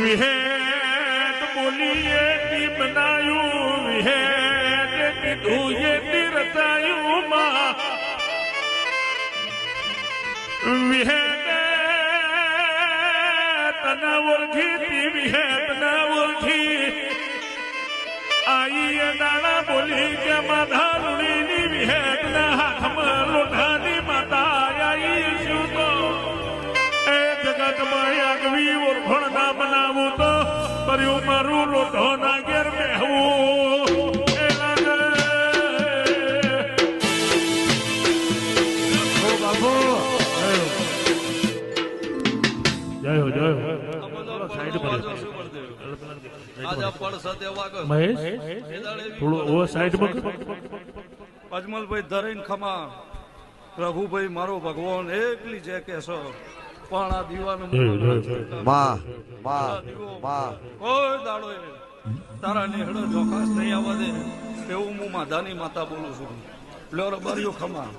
વિહેત બોલીએ તી બનાયું વિહેત કીધું એ તી રચાયું માં વિહેત તના ઓળખી તી વિહેત ના ઓળખી આઈ એ દાણા બોલી કે માધા રૂડીની વિહેત ના હાથમાં લોઢાની માતા આઈ શું તો એ જગતમાં આગવી ઓળખણ ના બનાવું તો કર્યું મારું લોઢો ના ઘેર બેહવું જય હો સાઈડ પર મહેશ થોડું ઓ સાઈડ માં અજમલભાઈ ધરીને ખમા પ્રભુભાઈ મારો ભગવાન એકલી જે કેસો પણ આ દીવાનું કોઈ દાડો તારા નેહડો જોખાસ નહીં આવવા દે એવું હું માધાની માતા બોલું છું લ્યો બર્યો ખમા